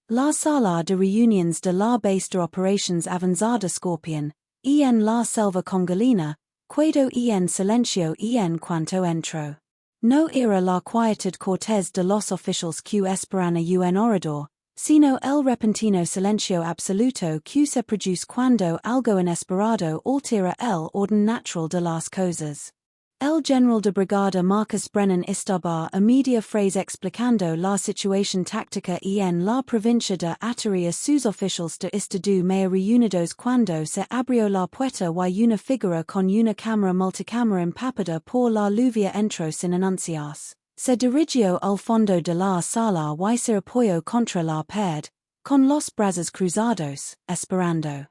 La sala de reuniões de la base de operações avançada Scorpion, en la selva congolina, quedo en silencio en cuanto entro. No era la quietud cortés de los oficiales que esperan un orador, sino el repentino silencio absoluto que se produce cuando algo inesperado altera el orden natural de las cosas. El general de brigada Marcus Brennan estaba a media frase explicando la situación táctica en la provincia de Atarí a sus oficiales de estado medio reunidos cuando se abrió la puerta y una figura con una cámara multicámara empapada por la lluvia entró sin anunciarse. Se dirigió al fondo de la sala y se apoyó contra la pared, con los brazos cruzados, esperando.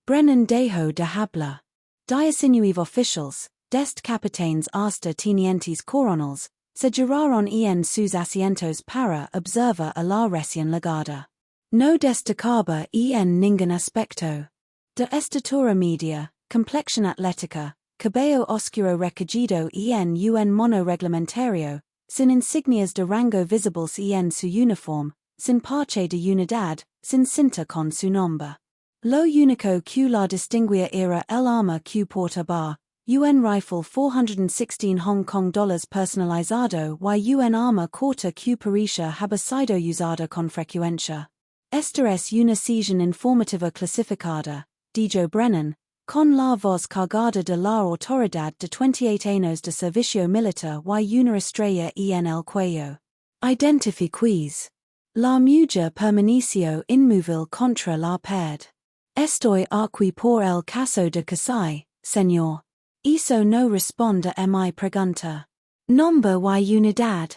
Brennan dejó de hablar. 19 oficiales, dest capitanes hasta tenientes coronels, se giraron en sus asientos para observar a la recién llegada. No destacaba en ningún aspecto. De estatura media, complexión atlética, cabello oscuro recogido en un mono reglamentario, sin insignias de rango visibles en su uniforme, sin parche de unidad, sin cinta con su nombre. Lo único que la distinguía era el arma que portaba, un rifle $416 Hong Kong personalizado y un arma corta que parecía haber sido usada con frecuencia. Esta es una sesión informativa clasificada, dijo Brennan, con la voz cargada de la autoridad de 28 años de servicio militar y una estrella en el cuello. Identifiquis. La mujer permaneció inmóvil contra la pared. Estoy aquí por el caso de Kasai, señor. Eso no responde a mi pregunta. Nombre y unidad.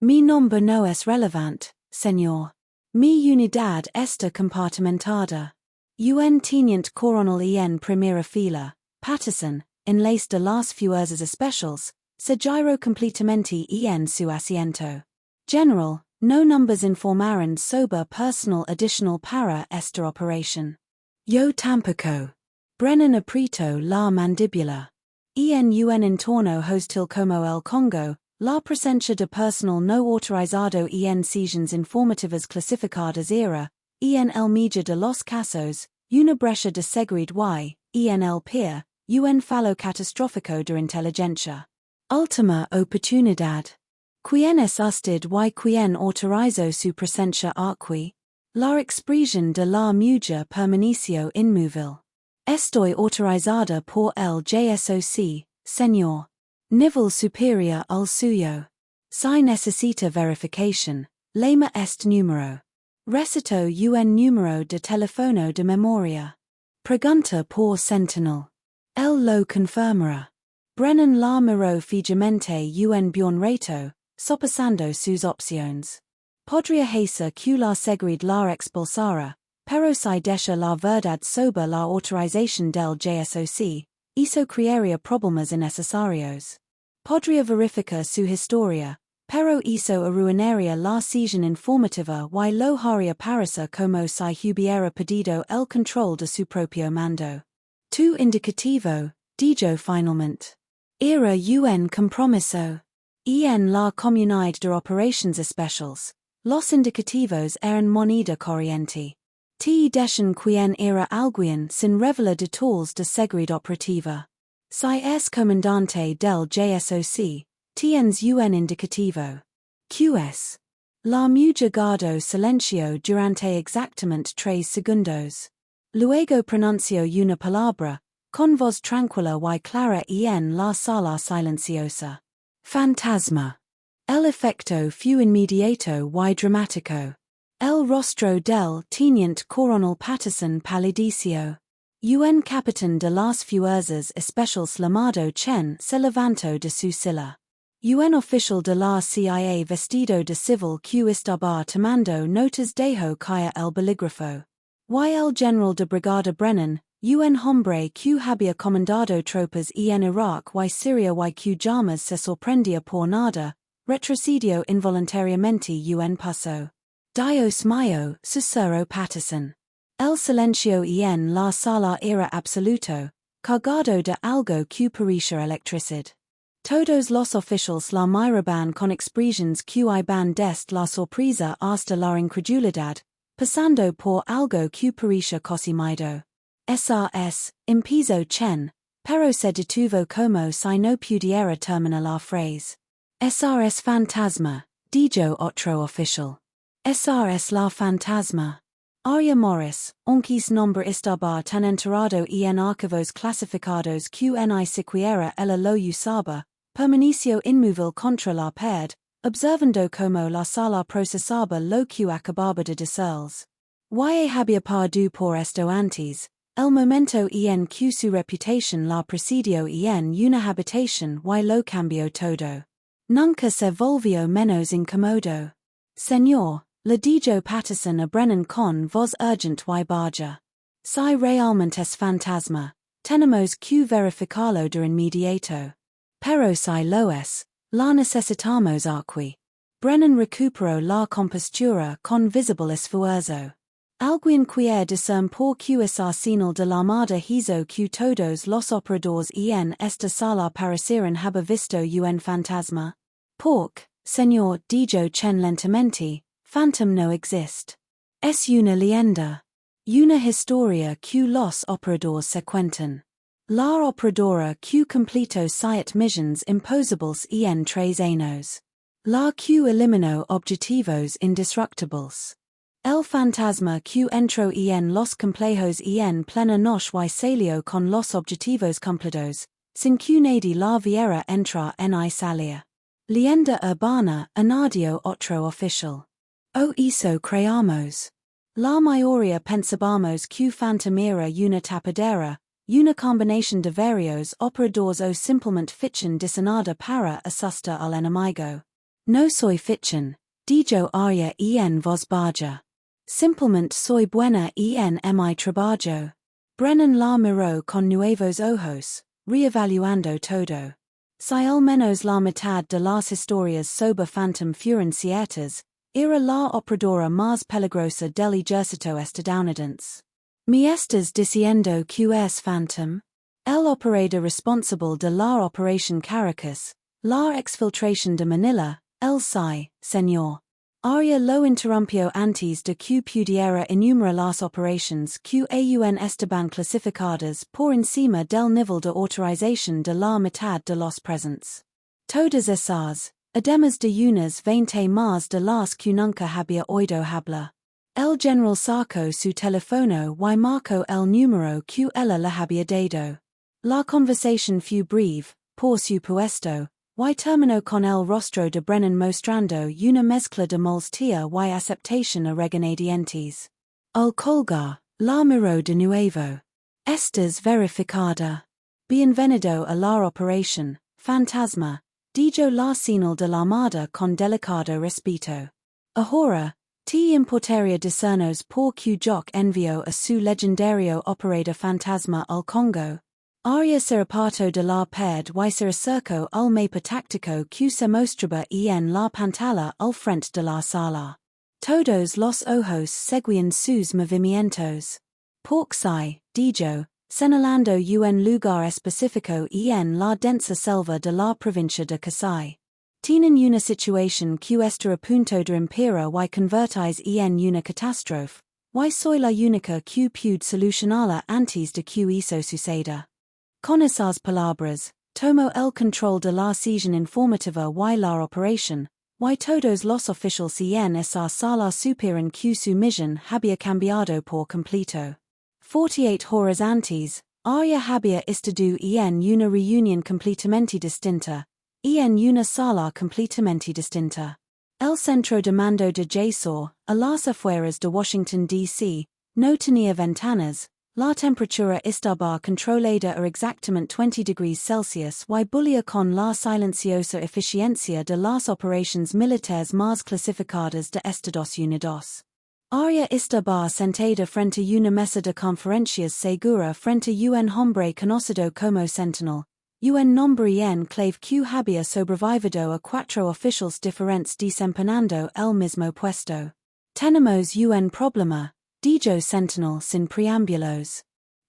Mi nombre no es relevante, señor. Mi unidad está compartimentada. Un teniente coronel en primera fila, Patterson, en las de las fuerzas especiales, se giró completamente en su asiento. General, no nombres informaron sobre personal adicional para esta operación. Yo tampoco. Brennan apretó la mandíbula. En un entorno hostil como el Congo, la presencia de personal no autorizado en sesiones informativas clasificadas era, en el medio de los casos, una brecha de seguridad en el peer, un fallo catastrófico de inteligencia. Última oportunidad. ¿Quién es usted y quién autorizó su presencia aquí? La expresión de la mujer permaneció inmóvil. Estoy autorizada por el JSOC, señor. Nivel superior al suyo. Si necesita verificación, llame este número. Recito un número de teléfono de memoria. Pregunta por sentinel. Él lo confirmará. Brennan la miró fijamente un buen rato, sopesando sus opciones. Podría ser que la seguridad la expulsara, pero si deja la verdad sobre la autorización del JSOC, eso crearía problemas innecesarios. Podría verificar su historia, pero eso arruinaría la sesión informativa y lo haría parecer como si hubiera perdido el control de su propio mando. Tu indicativo, dijo finalmente. Era un compromiso. En la comunidad de operaciones especiales, los indicativos eran moneda corriente. Te dejan quien era alguien sin revelar detalles de seguridad operativa. Si es comandante del JSOC, tienes un indicativo. QS. La mujer guardó silencio durante exactamente 3 segundos. Luego pronunció una palabra, con voz tranquila y clara en la sala silenciosa. Fantasma. El efecto fue inmediato y dramático. El rostro del teniente coronel Patterson palideció. Un capitán de las fuerzas especiales llamado Chen se levantó de su silla. Un oficial de la CIA vestido de civil que estaba tomando notas dejó caer el bolígrafo. Y el general de brigada Brennan, un hombre que había comandado tropas en Irak y Siria y que jamás se sorprendía por nada, retrocedió involuntariamente un paso. Dios mío, susurró Patterson. El silencio en la sala era absoluto, cargado de algo que parecía electricidad. Todos los oficiales la miraban con expresiones que iban desde la sorpresa hasta la incredulidad, pasando por algo que parecía cosido. SRS, impiso chen, pero se detuvo como si no pudiera terminar la frase. SRS Fantasma, dijo otro oficial. SRS la Fantasma. Arya Morris, aunque nombre estaba tan enterrado en archivos clasificados que ni siquiera ella lo usaba, permaneció inmóvil contra la pared, observando como la sala procesaba lo que acababa de decirles. Y había perdido por esto antes, el momento en que su reputación la presidió en una habitación y lo cambió todo. Nunca se volvió menos incómodo. Señor, le dijo Patterson a Brennan con voz urgent y baja. Si realmente es fantasma, tenemos que verificarlo de inmediato. Pero si lo es, la necesitamos aquí. Brennan recuperó la compostura con visible esfuerzo. Alguien quiere decir por que esa señal de la armada hizo que todos los operadores en esta sala parecieran haber visto un fantasma? Porque, señor, dijo Chen lentamente, phantom no existe. Es una leyenda. Una historia que los operadores se cuentan. La operadora que completó siete missions imposibles en 3 años. La que eliminó objetivos indestructibles. El fantasma que entró en los complejos en plena noche y salió con los objetivos cumplidos, sin que nadie la viera entrar ni salir. Leyenda urbana, añadió otro oficial. O eso creamos. La mayoría pensábamos que phantom era una tapadera, una combinación de varios operadores o simplemente ficción diseñada para asustar al enemigo. No soy ficción, dijo Arya en voz baja. Simplemente soy buena en mi trabajo. Brennan la miró con nuevos ojos, reevaluando todo. Si al menos la mitad de las historias sobre phantom fueron ciertas, era la operadora más peligrosa del ejército estadounidense. ¿Me estás diciendo que es phantom? El operador responsable de la Operación Caracas, la exfiltración de Manila, el sí, señor. Arya lo interrumpió antes de que pudiera enumerar las operaciones que aún estaban clasificadas por encima del nivel de autorización de la mitad de los presentes. Todas esas, además de unas 20 más de las que nunca había oído hablar. El general sacó su teléfono y marcó el número que ella le había dado. La conversación fue breve, por supuesto, y terminó con el rostro de Brennan mostrando una mezcla de molestia y aceptación a regañadientes. Al colgar, la miró de nuevo. Estás verificada. Bienvenido a la operación, Fantasma, dijo la señal de la armada con delicado respeto. Ahora, te importaría decirnos por qué Jock envió a su legendario operador Fantasma al Congo. Arya se apartó de la pared y se acercó al mapa táctico que se mostraba en la pantalla al frente de la sala. Todos los ojos seguían sus movimientos. Porque si, dijo, señalando un lugar específico en la densa selva de la provincia de Kasai. Tienen una situación que está a punto de empeorar y convertirse en una catástrofe, y soy la única que puede solucionarla antes de que eso suceda. Con esas palabras, tomó el control de la sesión informativa y la operación, y todos los oficiales en esa sala supieron que su misión había cambiado por completo. 48 horas antes, Arya había estado en una reunión completamente distinta, en una sala completamente distinta. El centro de mando de Jasor, a las afueras de Washington, D.C., no tenía ventanas. La temperatura estaba controlada a exactamente 20 degrees Celsius y bullía con la silenciosa eficiencia de las operaciones militares más clasificadas de Estados Unidos. Arya estaba sentada frente a una mesa de conferencias segura frente a un hombre conocido como Sentinel, un nombre en clave que había sobrevivido a 4 oficiales diferentes desempeñando el mismo puesto. Tenemos un problema, dijo Sentinel sin preámbulos.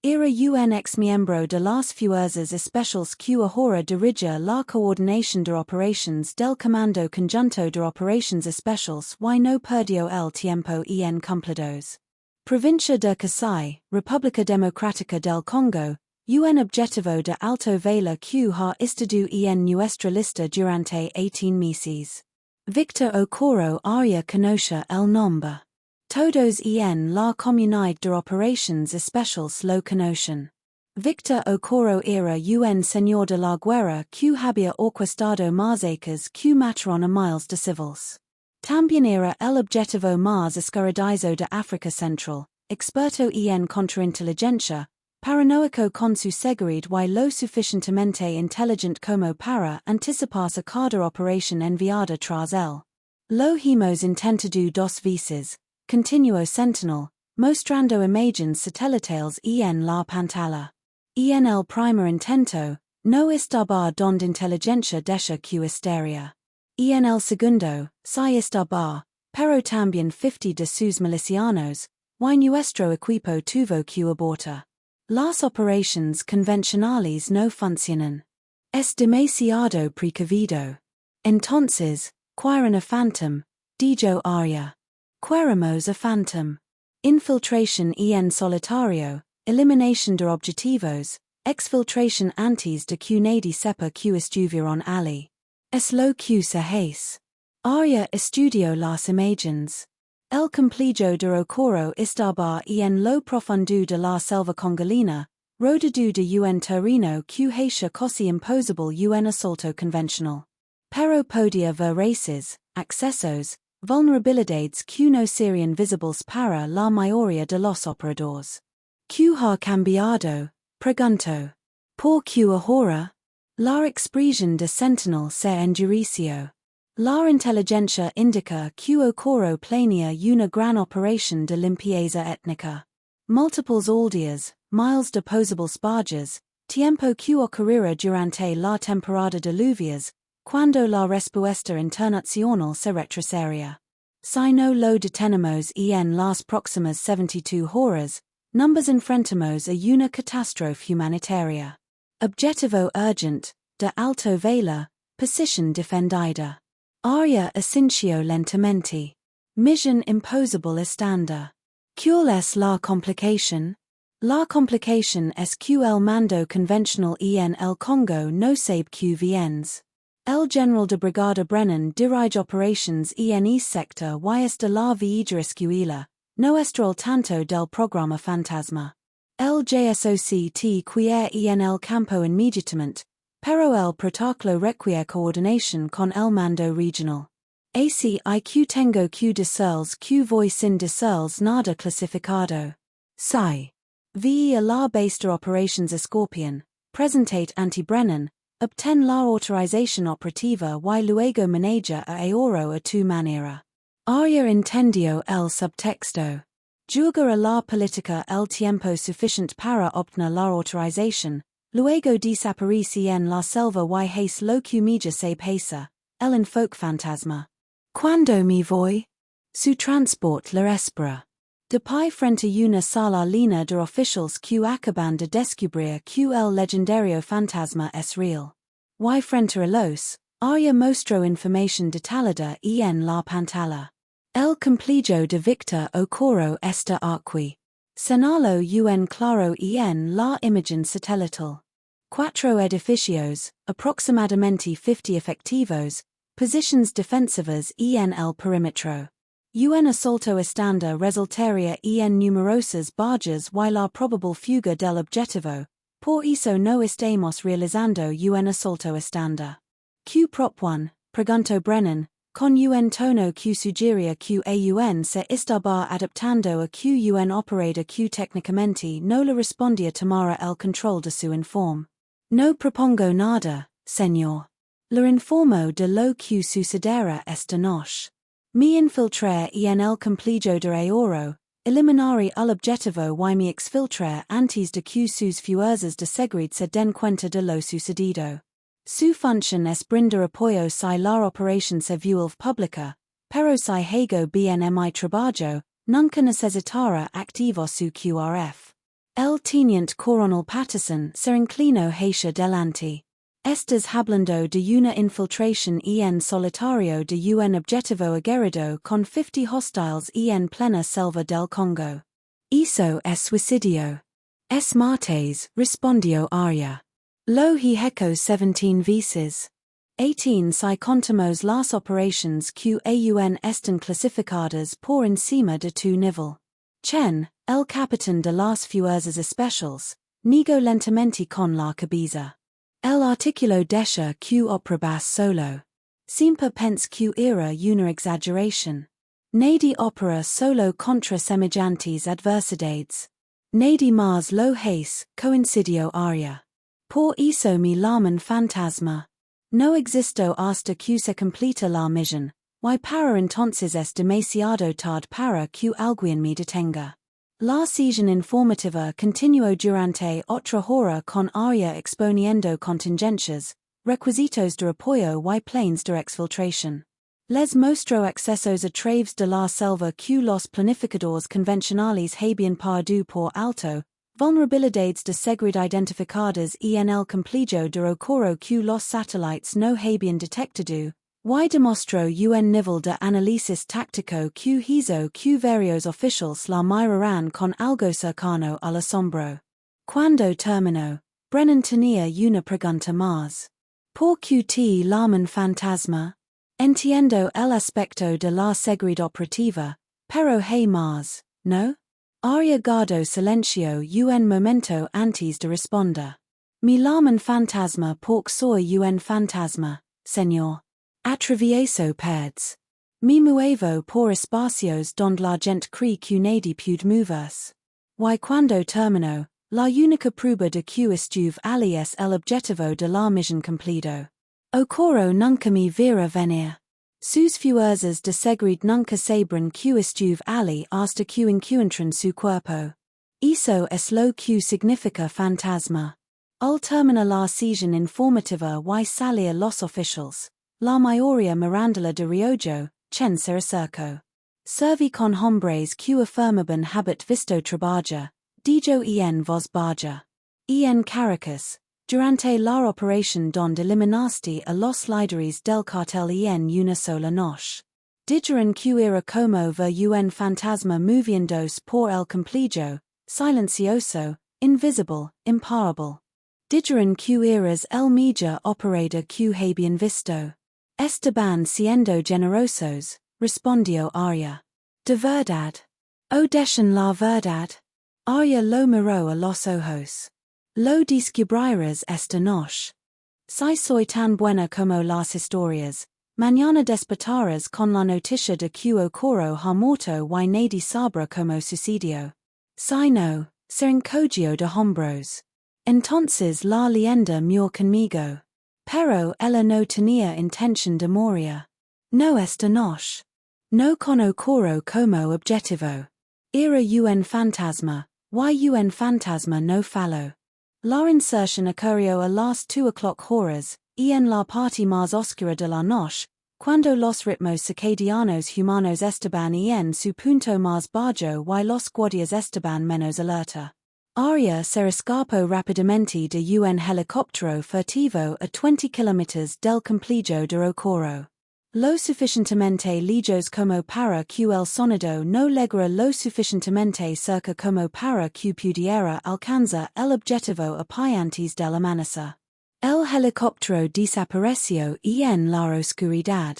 Era un ex miembro de las fuerzas especiales que ahora dirige la coordinación de operaciones del Comando Conjunto de Operaciones Especiales y no perdió el tiempo en cumplidos. Provincia de Kasai, República Democrática del Congo, un objetivo de alto valor que ha estado en nuestra lista durante 18 meses. Victor Okoro Arya conoce el nombre. Todos en la comunidad de operaciones especiales lo conocen. Victor Okoro era un señor de la guerra que había orquestado masacres que mataron a miles de civiles. También era el objetivo más escaradizo de África Central, experto en contrainteligencia, paranoico con su seguridad y lo suficientemente inteligente como para anticiparse cada operación enviada tras él. Lo hemos intentado dos veces, continuó Sentinel, mostrando imágenes satelitales en la pantalla. En el primer intento, no estaba donde inteligencia deja que estaría. En el segundo, sí estaba, pero también 50 de sus milicianos, y nuestro equipo tuvo que abortar. Las operaciones convencionales no funcionan. Es demasiado precavido. Entonces, quedaron a Phantom, dijo Arya. Queremos a Phantom. Infiltración en solitario, eliminación de objetivos, exfiltración antes de que nadie sepa que estuvieron allí. Es lo que se hace. Arya estudió las imágenes. El complejo de Okoro estaba en lo profundo de la selva congolina, rodeado de un terreno que hace casi imposible un asalto convencional. Pero podía ver races, accesos, vulnerabilidades que no serían visibles para la mayoría de los operadores. ¿Qué ha cambiado? Preguntó. ¿Por qué ahora? La expresión de Sentinel se endureció. La inteligencia indica que Okoro planea una gran operación de limpieza étnica. Múltiples aldeas, miles de posibles barges, tiempo que ocurrirá durante la temporada de lluvias, cuando la respuesta internacional se retrasaría. Si no lo detenemos en las próximas 72 horas, nos enfrentamos a una catástrofe humanitaria. Objetivo urgente, de alto valor, posición defendida. Arya asintió lentamente. Misión imposible estándar. ¿Cuál es la complicación? La complicación es que el mando convencional en el Congo no sabe que vienes. El general de brigada Brennan dirige operations en ese sector y es de la villa escuela, no está al tanto del programa Fantasma. El JSOC te quiere en el campo inmediatamente, pero el protocolo requiere coordinación con el mando regional. Así que tengo que decirles que voy sin decirles nada clasificado. Si. Vi a la base de operations Scorpion, presentate ante Brennan, obtén la autorización operativa y luego maneja a oro a tu manera. Arya entendió el subtexto. Julgar a la política el tiempo suficiente para obtener la autorización, luego desaparece en la selva y hace lo que milla sabe hacer, el enfoque fantasma. Cuando me voy? Su transport la espera. De pie frente a una sala llena de oficiales que acaban de descubrir que el legendario fantasma es real. Y frente a los, Arya mostró información detallada en la pantalla. El complejo de Victor Okoro está aquí. Señaló un claro en la imagen satelital. 4 edificios, aproximadamente 50 efectivos, posiciones defensivas en el perímetro. Un asalto estándar resultaría en numerosas barges y la probable fuga del objetivo, por eso no estamos realizando un asalto estándar. ¿Q prop 1? Preguntó Brennan, con un tono que sugería que aún se estaba adaptando a que un operador que técnicamente no le respondía tomara el control de su informe. No propongo nada, señor. Le informo de lo que sucederá esta noche. Me infiltré en el complejo de oro, eliminaré el objetivo y me exfiltré antes de que sus fuerzas de seguridad se den cuenta de lo sucedido. Su función es brindar apoyo si la operación se vuelve pública, pero si hago bien mi trabajo, nunca necesitará activar su QRF. El tenient coronel Patterson se inclinó hacia delante. Estas hablando de una infiltración en solitario de un objetivo aguerrido con 50 hostiles en plena selva del Congo. Eso es suicidio. Es martes, respondió Arya. Lo he hecho 17 veces. 18 si contamos las operaciones que aún están clasificadas por encima de tu nivel. Chen, el capitán de las fuerzas especiales, negó lentamente con la cabeza. El artículo decía que operabas solo. Siempre pensé que era una exageración. Nadie opera solo contra semejantes adversidades. Nadie más lo hace, coincidió Arya. Por eso me llaman fantasma. No existo hasta que se completa la misión, y para entonces es demasiado tarde para que alguien me detenga. La sesión informativa continuó durante otra hora con Arya exponiendo contingencias, requisitos de apoyo y planes de exfiltración. Les mostró accesos a través de la selva que los planificadores convencionales habían perdido por alto, vulnerabilidades de seguridad identificadas en el complejo de ocurro que los satélites no habían detectado, y demostró un nivel de análisis táctico que hizo que varios oficiales la miraran con algo cercano al asombro. Cuando terminó, Brennan tenía una pregunta más. ¿Por qué te llaman fantasma? Entiendo el aspecto de la seguridad operativa, pero hay más, ¿no? Arya guardó silencio un momento antes de responder. Me llaman fantasma porque soy un fantasma, señor. Atravieso paredes. Me muevo por espacios donde la gente cree que nadie puede moverse. Y cuando terminó, la única prueba de que estuve allí es el objetivo de la misión cumplido. Ocurro nunca me verá venir. Sus fuerzas de seguridad nunca sabrán que estuve allí hasta que encuentren su cuerpo. Eso es lo que significa fantasma. Al terminar la sesión informativa y salir los oficiales, la mayoría mirándola de reojo, Chen se acercó. Serví con hombres que afirmaban haber visto trabajar, dijo en voz baja. En Caracas, durante la operación donde eliminaste a los líderes del cartel en una sola noche. Dijeron que era como ver un fantasma moviéndose por el complejo, silencioso, invisible, imparable. Dijeron que eras el mejor operador que habían visto. Estaban siendo generosos, respondió Arya. De verdad. O decían la verdad. Arya lo miró a los ojos. Lo descubrirás esta noche. Si soy tan buena como las historias, mañana despertarás con la noticia de que ocurrió ha muerto y nadie sabrá cómo sucedió. Si no, se encogió de hombros. Entonces la leyenda murió conmigo. Pero ella no tenía intención de morir. No esta noche. No con ocurro como objetivo. Era un fantasma, y un fantasma no fallo. La inserción ocurrió a las 2:00 en la parte más oscura de la noche, cuando los ritmos circadianos humanos estaban en su punto más bajo y los guardias estaban menos alerta. Arya se escapó rápidamente de un helicóptero furtivo a 20 kilómetros del complejo de ocurro. Lo suficientemente lejos como para que el sonido no llegara lo suficientemente cerca como para que pudiera alcanzar el objetivo antes del amanecer. El helicóptero desapareció en la oscuridad.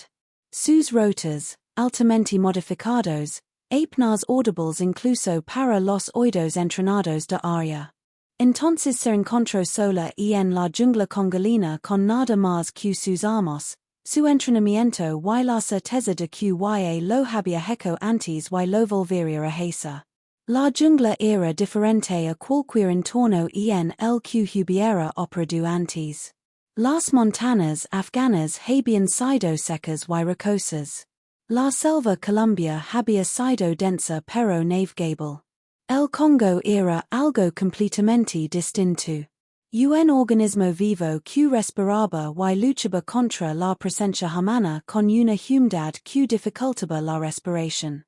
Sus rotas, altamente modificados, apenas audibles incluso para los oídos entrenados de Arya. Entonces se encontró sola en la jungla congolina con nada más que sus armas, su entrenamiento y la certeza de que lo había hecho antes y lo volvería a hacer. La jungla era diferente a cualquier entorno en el que hubiera operado antes. Las montañas afganas habían sido secas y rocosas. La selva colombia había sido densa pero navegable. El Congo era algo completamente distinto. Un organismo vivo que respiraba y luchaba contra la presencia humana con una humedad que dificultaba la respiración.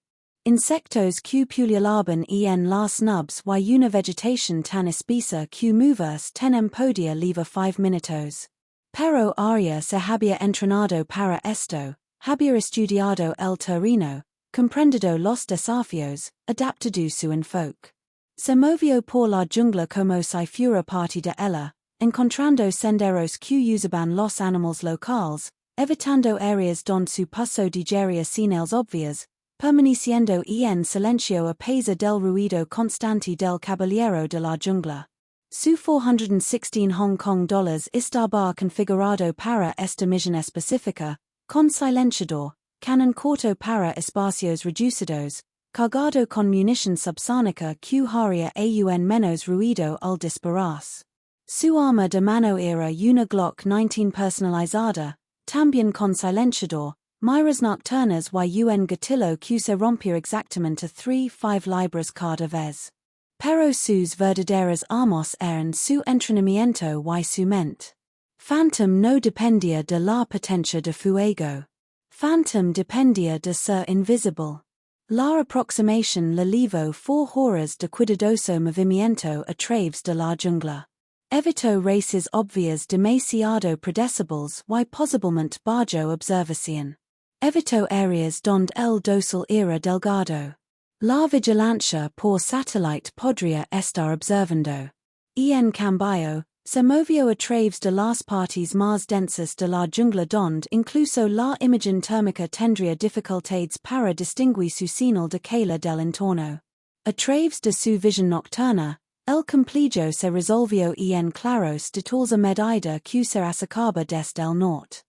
Insectos que pullulaban en las nubes y una vegetación tan espesa que movers tenem podia lever 5 minutos. Pero Arya se había entrenado para esto, había estudiado el terreno, comprendido los desafíos, adaptado su enfoque. Se movió por la jungla como si fuera parte de ella, encontrando senderos que usaban los animales locales, evitando áreas donde su paso digería señales obvias, permaneciendo en silencio a pesar del ruido constante del caballero de la jungla. Su 416 Hong Kong dollars estaba configurado para esta misión específica, con silenciador, canon corto para espacios reducidos, cargado con munición subsónica que haría aún menos ruido al dispararse. Su arma de mano era una Glock 19 personalizada, también con silenciador, miras nocturnas y un gatillo que se rompía exactamente 3-5 libras cada vez. Pero sus verdaderas armas eran su entrenamiento y su mente. Phantom no dependía de la potencia de fuego. Phantom dependía de ser invisible. La aproximación le llevó 4 horas de cuidadoso movimiento a través de la jungla. Evitó races obvias demasiado predecibles y posiblemente bajo observación. Evitó áreas donde el dosel era delgado. La vigilancia por satellite podría estar observando. En cambio, se movió a través de las partes más densas de la jungla donde incluso la imagen térmica tendría dificultades para distinguir su señal de caída del entorno. A través de su visión nocturna, el complejo se resolvió en claros detalles a medida que se acercaba desde el norte.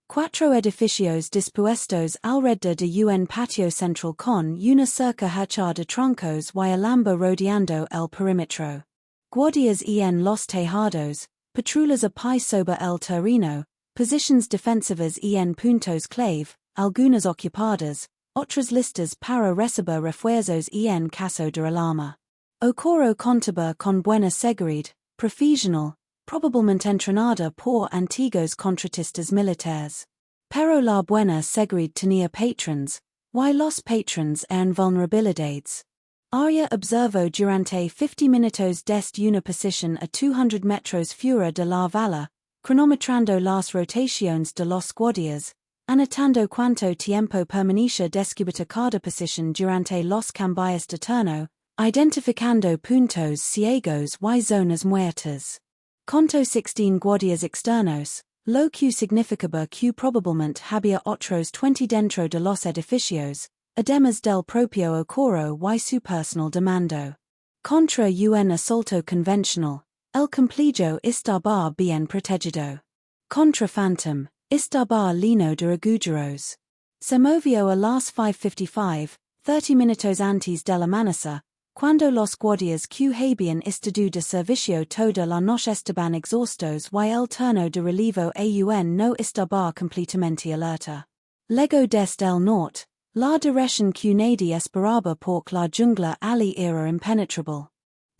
4 edificios dispuestos alrededor de un patio central con una cerca hecha de troncos y alambre rodeando el perímetro. Guardias en los tejados, patrullas a pie sobre el terreno, posiciones defensivas en puntos clave, algunas ocupadas, otras listas para recibir refuerzos en caso de alarma. Ocurrió contaba con buena seguridad, profesional, probablemente entrenada por antiguos contratistas militares. Pero la buena seguridad tenía patrons, y los patrons eran vulnerabilidades. Arya observó durante 50 minutos desde una posición a 200 metros fuera de la valla, cronometrando las rotaciones de los guardias, anotando cuánto tiempo permanecía descubierta cada posición durante los cambios de turno, identificando puntos ciegos y zonas muertas. Contó 16 guardias externos, lo que significaba que probablemente había otros 20 dentro de los edificios, además del propio ocoro y su personal de mando. Contra un asalto convencional, el complejo estaba bien protegido. Contra Phantom, estaba lleno de agujeros. Se movió a las 5:55, 30 minutos antes del amanecer, cuando los guardias que habían estado de servicio toda la noche estaban exhaustos y el turno de relevo aún no estaba completamente alerta. Luego desde el norte, la dirección que nadie esperaba por la jungla allí era impenetrable.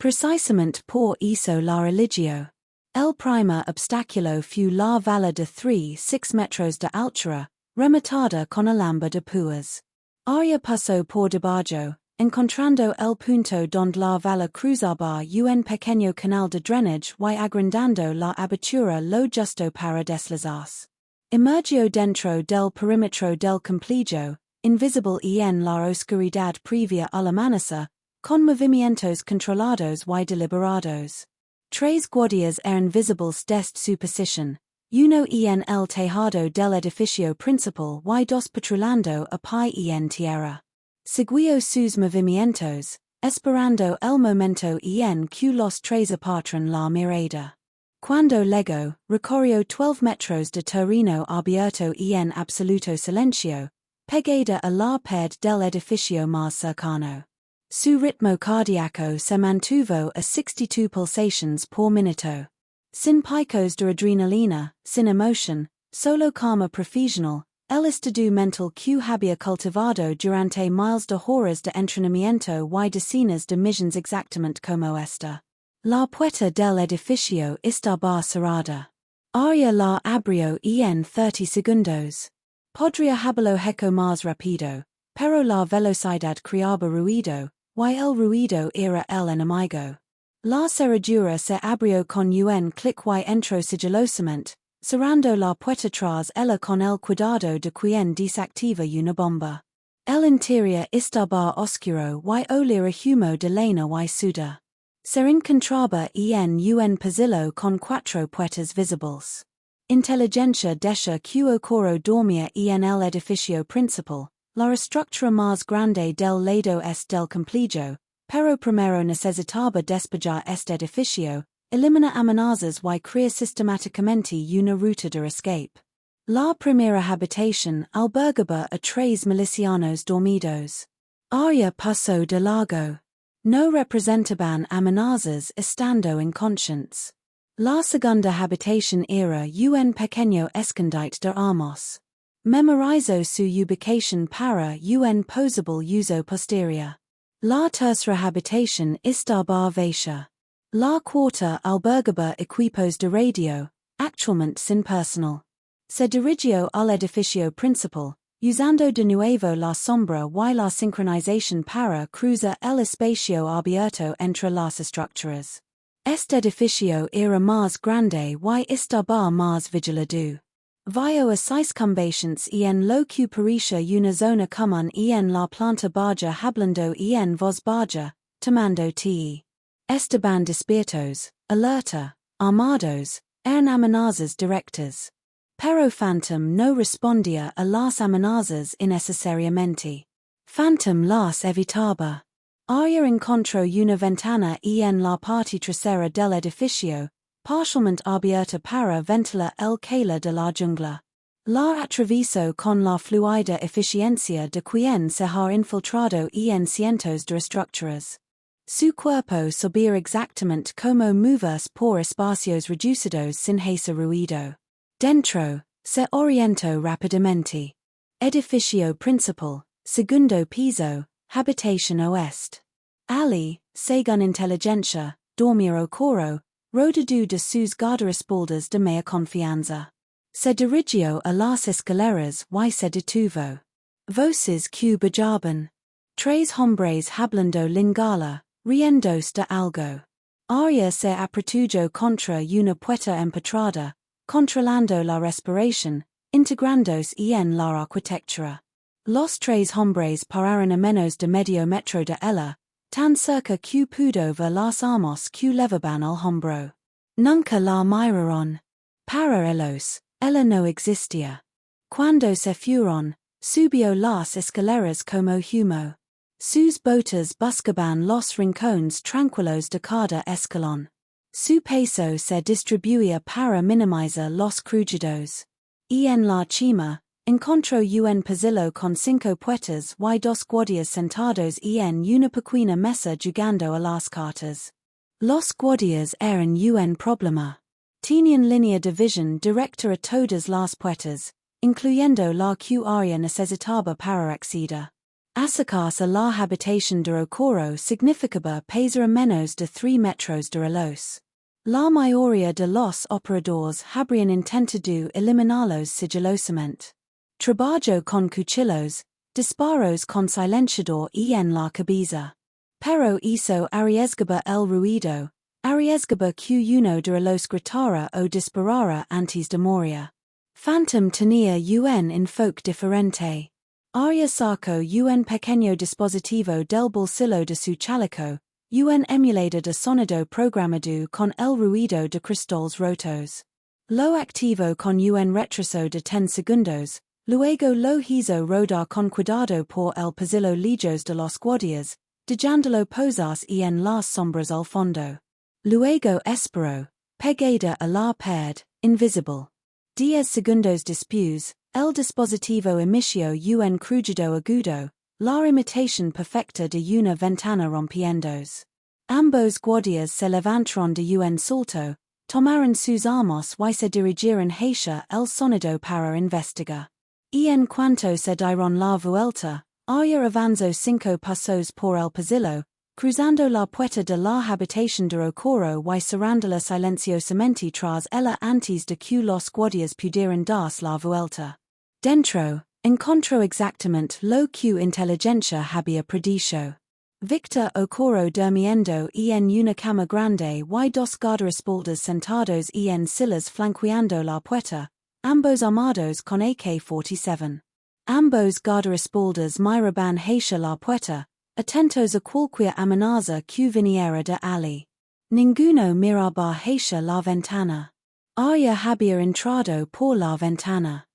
Precisamente por eso la religió. El primer obstáculo fue la valla de 3-6 metros de altura, rematada con alambre de púas. Arya pasó por debajo, encontrando el punto donde la valla cruzaba un pequeño canal de drenaje y agrandando la abertura lo justo para deslizarse. Emergió dentro del perímetro del complejo, invisible en la oscuridad previa al amanecer, con movimientos controlados y deliberados. 3 guardias eran visibles desde su posición, uno en el tejado del edificio principal y 2 patrulando a pie en tierra. Siguió sus movimientos, esperando el momento en que los 3 apartaron la mirada. Cuando luego, recorrió 12 metros de terreno abierto en absoluto silencio, pegada a la pared del edificio más cercano. Su ritmo cardíaco se mantuvo a 62 pulsaciones por minuto. Sin picos de adrenalina, sin emoción, solo calma profesional, el estado mental que había cultivado durante miles de horas de entrenamiento y decenas de misiones exactamente como esta. La puerta del edificio estaba cerrada. Arya la abrió en 30 segundos. Podría haberlo hecho más rápido, pero la velocidad criaba ruido, y el ruido era el enemigo. La cerradura se abrió con un clic y entró sigilosamente, cerrando la puerta tras ella con el cuidado de quien desactiva una bomba. El interior estaba oscuro y olía humo de leña y suda. Se encontraba en un pasillo con cuatro puertas visibles. Inteligencia deja que ocurrió dormir en el edificio principal, la estructura más grande del lado este del complejo, pero primero necesitaba despejar este edificio, elimina amenazas y crear sistemáticamente una ruta de escape. La primera habitación albergaba a 3 milicianos dormidos. Arya pasó de largo. No representaban amenazas estando inconscientes. La segunda habitación era un pequeño escondite de armas. Memorizó su ubicación para un posible uso posterior. La tercera habitación estaba vacía. La cuarta albergaba equipos de radio, actualmente sin personal. Se dirigió al edificio principal, usando de nuevo la sombra y la sincronización para cruzar el espacio abierto entre las estructuras. Este edificio era más grande y estaba más vigilado. Vio a 6 combates en lo que parecía una zona común en la planta baja hablando en voz baja, tomando te. Estaban despiertos, alerta, armados, eran amenazas directas. Pero Phantom no respondía a las amenazas innecesariamente. Phantom las evitaba. Arya encontró una ventana en la parte trasera del edificio, parcialmente abierta para ventilar el calor de la jungla. La atravesó con la fluida eficiencia de quien se ha infiltrado en cientos de estructuras. Su cuerpo sabía exactamente cómo moverse por espacios reducidos sin hacer ruido. Dentro, se orientó rápidamente. Edificio principal, segundo piso, habitación oeste. Ali, según inteligencia, dormir ocurrió, rodeado de sus guardaespaldas de media confianza. Se dirigió a las escaleras y se detuvo. Voces que bajaban. 3 hombres hablando lingala, riéndose de algo. Arya se apretujó contra una puerta empedrada, controlando la respiración, integrándose en la arquitectura. Los 3 hombres pararon a menos de medio metro de ella, tan cerca que pudo ver las armas que levaban al hombro. Nunca la miraron. Para ellos, ella no existía. Cuando se fueron, subió las escaleras como humo. Sus botas buscaban los rincones tranquilos de cada escalón. Su peso se distribuía para minimizar los crujidos. En la cima, encontró un pasillo con 5 puertas y 2 guardias sentados en una pequeña mesa jugando a las cartas. Los guardias eran un problema. Tenían línea de visión directa a todas las puertas, incluyendo la que Arya necesitaba para acceder. Acercarse a la habitación de Okoro significaba pasar a menos de 3 metros de los. La mayoría de los operadores habrían intentado eliminarlos sigilosamente. Trabajó con cuchillos, disparos con silenciador en la cabeza. Pero hizo arriesgaba el ruido, arriesgaba que uno de los gritara o disparara antes de morir. Phantom tenía un enfoque diferente. Arya sacó un pequeño dispositivo del bolsillo de su chaleco, un emulador de sonido programado con el ruido de cristales rotos. Lo activó con un retraso de 10 segundos, luego lo hizo rodar con cuidado por el pasillo lejos de los guardias, dejándolo posarse en las sombras al fondo. Luego esperó, pegada a la pared, invisible. 10 segundos después, el dispositivo emitió un crujido agudo, la imitación perfecta de una ventana rompiéndose. Ambos guardias se levantaron de un salto, tomaron sus armas y se dirigieron hacia el sonido para investigar. En cuanto se dieron la vuelta, Arya avanzó 5 pasos por el pasillo, cruzando la puerta de la habitación de Okoro y cerrándola silenciosamente tras ella antes de que los guardias pudieran darse la vuelta. Dentro, Encontro exactamente lo que inteligencia había predicho. Victor Okoro durmiendo en una cama grande y dos guardaespaldas sentados en sillas flanqueando la puerta, ambos armados con AK-47. Ambos guardaespaldas miraban hacia la puerta, atentos a cualquier amenaza que viniera de allí. Ninguno miraba hacia la ventana. Arya había entrado por la ventana.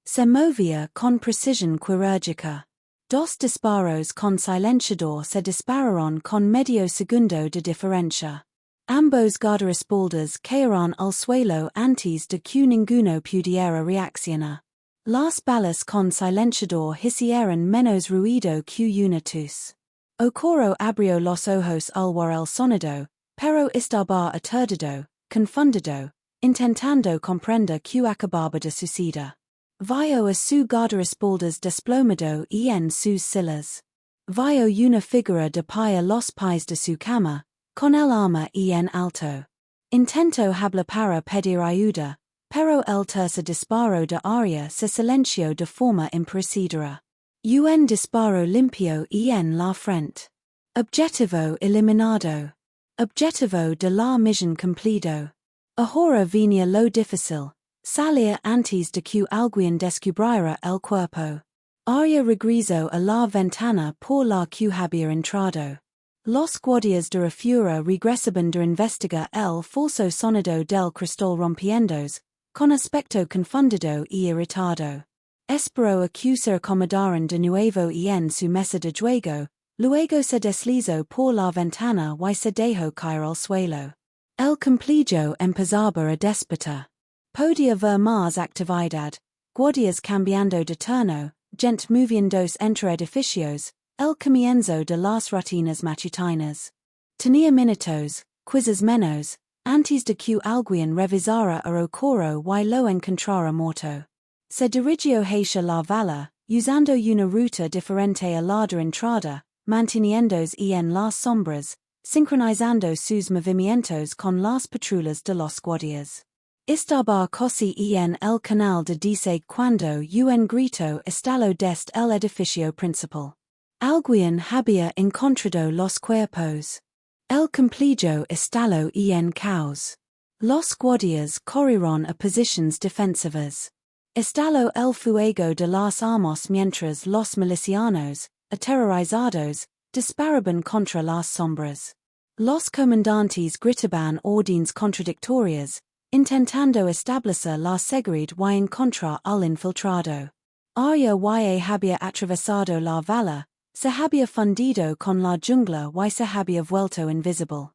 Se movía con precisión quirúrgica. Dos disparos con silenciador se dispararon con medio segundo de diferencia. Ambos guardaespaldas cayeron al suelo antes de que ninguno pudiera reaccionar. Las balas con silenciador hicieron menos ruido que una tos. Okoro abrió los ojos al ver el sonido, pero estaba aturdido, confundido, intentando comprender que acababa de suceder. Vio a su guardaespaldas desplomado en sus sillas. Vio una figura de pie a los pies de su cama, con el arma en alto. Intentó hablar para pedir ayuda, pero el tercer disparo de Arya se silenció de forma imprecidora. Un disparo limpio en la frente. Objetivo eliminado. Objetivo de la misión cumplido. Ahora venía lo difícil. Salir antes de que alguien descubriera el cuerpo. Arya regresó a la ventana por la que había entrado. Los guardias de Refura regresaban de investigar el falso sonido del cristal rompiéndose, con aspecto confundido y irritado. Esperó a que se acomodaran de nuevo en su mesa de juego, luego se deslizó por la ventana y se dejó caer al suelo. El complejo empezaba a despertar. Podía ver más actividad, guardias cambiando de turno, gente moviéndose entre edificios, el comienzo de las rutinas matutinas. Tenía minutos, quizás menos, antes de que alguien revisara a Okoro y lo encontrara muerto. Se dirigió hacia la vala, usando una ruta diferente a la de entrada, manteniéndose en las sombras, sincronizando sus movimientos con las patrullas de los guardias. Estaba casi en el canal de dice cuando un grito estalló desde el edificio principal. Alguien había encontrado los cuerpos. El complejo estalló en caos. Los guardias corrieron a posiciones defensivas. Estalló el fuego de las armas mientras los milicianos, aterrorizados, disparaban contra las sombras. Los comandantes gritaban órdenes contradictorias, intentando establecer la seguridad y encontrar al infiltrado. Arya y había atravesado la vala, se había fundido con la jungla y se había vuelto invisible.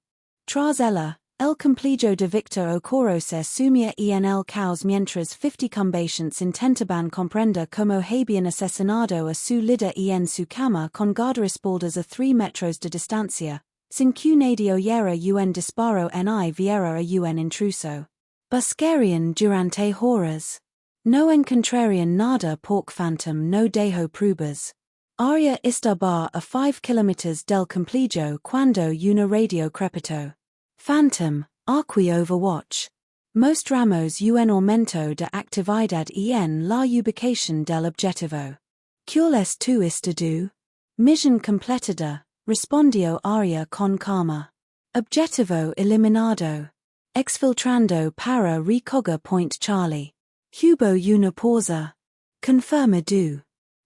Tras ella, el complejo de Victor Okoro se sumía en el caos mientras 50 combatientes intentaban comprender cómo habían asesinado a su líder en su cama con guardaespaldas a 3 metros de distancia, sin que nadie oyera un disparo ni viera a un intruso. Buscarían durante horas. No encontrarían nada porque Phantom no dejó pruebas. Arya estaba a 5 kilómetros del complejo cuando una radio crepitó. Phantom, aquí Overwatch. Mostramos un aumento de actividad en la ubicación del objetivo. ¿Cuál es tu estado? Misión completada, respondió Arya con calma. Objetivo eliminado. Exfiltrando para recoger Point Charlie. Hubo una pausa. Confirmado.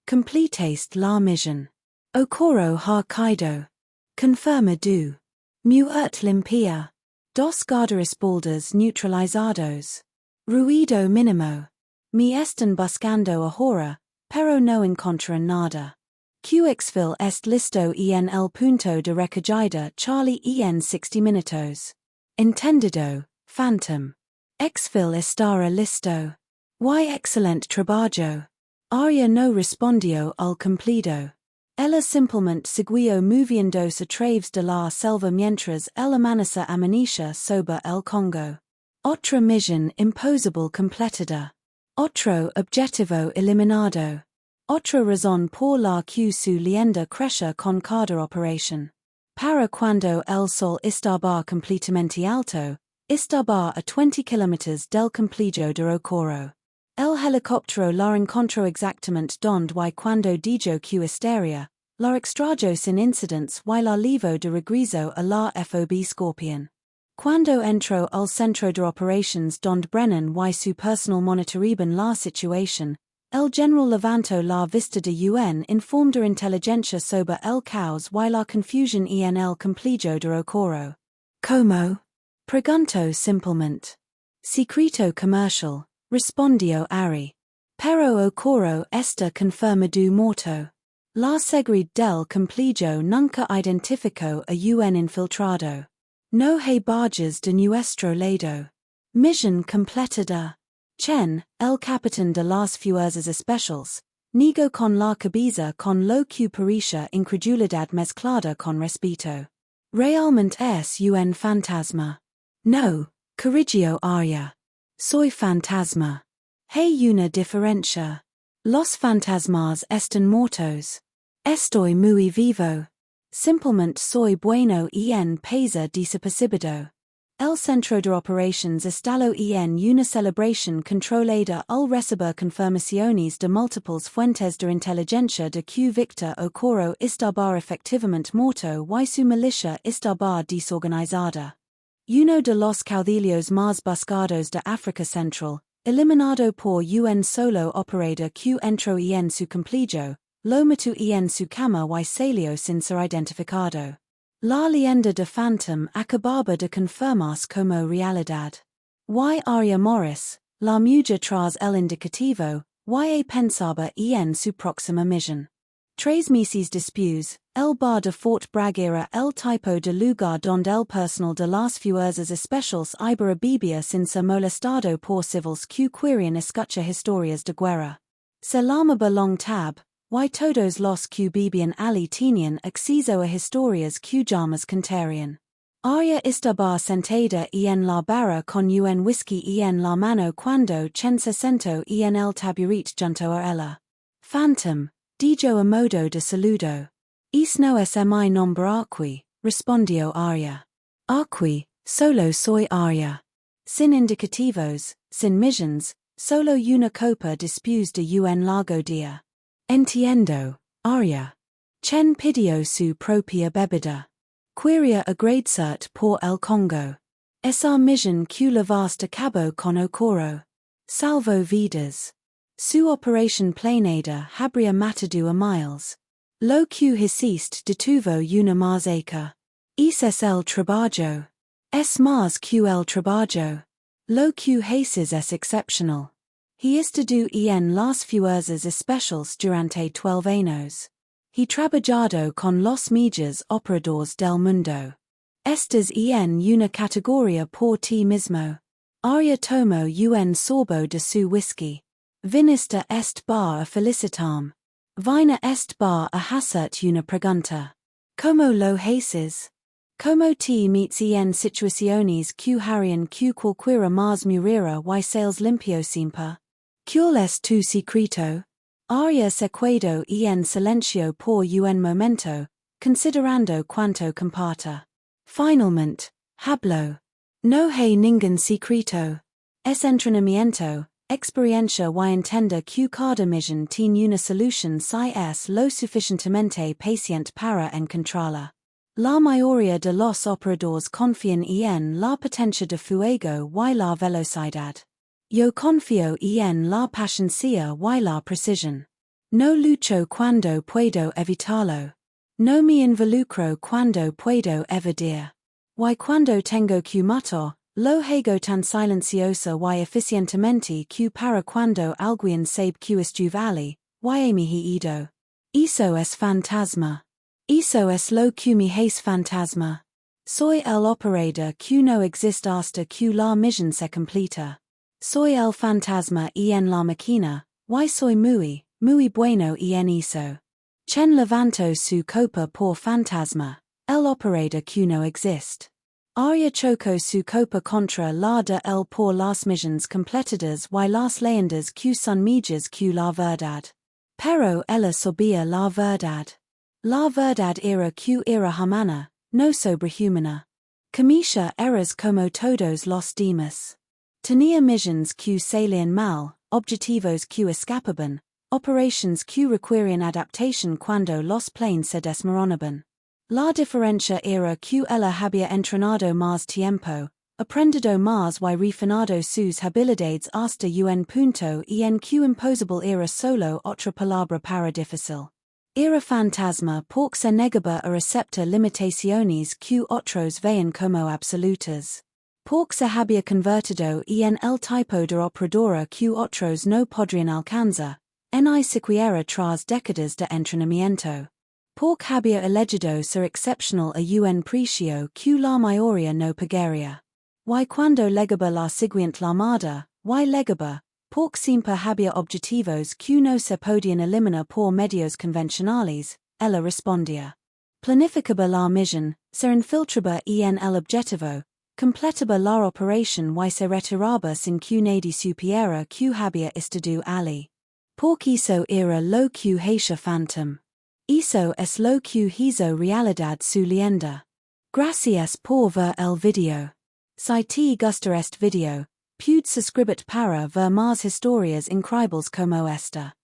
Completaste la misión. Okoro ha caído. Confirmado. Muerte limpia. Dos guardaespaldas neutralizados. Ruido mínimo. Me están buscando ahora, pero no encuentran nada. Qxfil est listo en el punto de recogida Charlie en 60 minutos. Entendido, Phantom. Exfil estará listo. Y excelente trabajo. Arya no respondió al cumplido. Ella simplemente siguió moviéndose a través de la selva mientras el amanecer amanecía sobre el Congo. Otra misión imposible completada. Otro objetivo eliminado. Otra razón por la que su leyenda crece con cada operación. Para cuando el sol estaba completamente alto, estaba a 20 kilómetros del complejo de Okoro. El helicóptero la encontró exactamente donde y cuando dijo que estaría, la extrajo sin incidents y la levo de regreso a la FOB Scorpion. Cuando entró al centro de operations donde Brennan y su personal monitoreaban la situación, el general levantó la vista de informed de inteligencia sobre el caos y la confusión en el complejo de ocurro. ¿Cómo? Preguntó simplemente. Secreto comercial, respondió Ari. Pero ocurro está confirmado muerto. La seguridad del complejo nunca identificó a infiltrado. No hay barges de nuestro lado. Misión completada. Chen, el capitán de las fuerzas especiales, negó con la cabeza con lo que parecía incredulidad mezclada con respeto. Realmente es fantasma. No, corrigió Arya. Soy fantasma. Hay una diferencia. Los fantasmas están muertos. Estoy muy vivo. Simplemente soy bueno en pesa desapercibido. El centro de operations instaló en una celebración controlada al recibir confirmaciones de múltiples fuentes de inteligencia de que Victor Ocurro estaba efectivamente muerto y su milicia estaba desorganizada. Uno de los caudillos más buscados de África Central, eliminado por un solo operador que entró en su complejo, lo mató en su cama y salió sin ser identificado. La leyenda de Phantom acababa de confirmarse como realidad. Y Arya Morris, la mujer tras el indicativo, y pensaba en su próxima misión. 3 meses después, el bar de Fort Bragg era el tipo de lugar donde el personal de las fuerzas especiales iba a vivir sin ser molestado por civiles que querían escuchar historias de guerra. Se llamaba Long Tab, y todos los que vivían allí tenían acceso a historias que llamas contarían. Arya estaba sentada en la barra con un whisky en la mano cuando Chen se sentó en el taburete junto a ella. Phantom, dijo a modo de saludo. No es mi nombre aquí, respondió Arya. Aquí, solo soy Arya. Sin indicativos, sin missions, solo una copa después de un largo día. Entiendo, Arya. Chen pidió su propia bebida. Quería agradecer por el Congo. Esa misión que llevaste a cabo con Ocurro. Salvo vidas. Su operación planeada habría matado a miles. Lo que hiciste detuvo una masacre. Es el trabajo. Es más que el trabajo. Lo que haces es excepcional. He estado en las fuerzas especiales durante 12 años. He trabajado con los mejores operadores del mundo. Estás en una categoría por ti mismo. Arya tomó un sorbo de su whisky. Viniste este bar a felicitarme. Vine este bar a hacerte una pregunta. ¿Cómo lo haces? ¿Cómo te metes en situaciones que harían que cualquiera más muriera y sales limpio siempre? ¿Cuál es tu secreto? Arya se quedó en silencio por un momento, considerando cuánto comparta. Finalmente, habló. No hay ningún secreto. Es entrenamiento, experiencia y entender que cada misión tiene una solución si es lo suficientemente paciente para encontrarla. La mayoría de los operadores confían en la potencia de fuego y la velocidad. Yo confío en la paciencia y la precisión. No lucho cuando puedo evitarlo. No me involucro cuando puedo evadir. Y cuando tengo que matar, lo hago tan silenciosa y eficientemente que para cuando alguien sabe que estuve allí, y me he ido. Eso es fantasma. Eso es lo que me hace fantasma. Soy el operador que no existe hasta que la misión se completa. Soy el fantasma en la máquina, y soy muy bueno en eso. Chen levantó su copa por fantasma, el operador que no existe. Arya chocó su copa contra la de él por las misiones completadas y las leyendas que son mejores que la verdad. Pero ella sabía la verdad. La verdad era que era humana, no sobrehumana. Comisa eras como todos los demás. Tenía misiones que salían mal, objetivos que escapaban, operations que requieren adaptación cuando los planes se desmoronaban. La diferencia era que ella había entrenado más tiempo, aprendido más y refinado sus habilidades hasta un punto en que imposible era solo otra palabra para difícil. Era fantasma porque se negaba a aceptar limitaciones que otros veían como absolutas. Porque se había convertido en el tipo de operadora que otros no podrían alcanzar, ni siquiera tras décadas de entrenamiento. Porque había elegido ser excepcional a un precio que la mayoría no pagaría. Y cuando legaba la siguiente llamada, y legaba, porque siempre había objetivos que no se podían eliminar por medios convencionales, ella respondía. Planificaba la misión, se infiltraba en el objetivo, completaba la operación y se retiraba sin que nadie supiera que había estado allí. Porque eso era lo que hacía Phantom. Eso es lo que hizo realidad su leyenda. Gracias por ver el video. Si te gusta este video, puedes suscribirte para ver más historias increíbles como esta.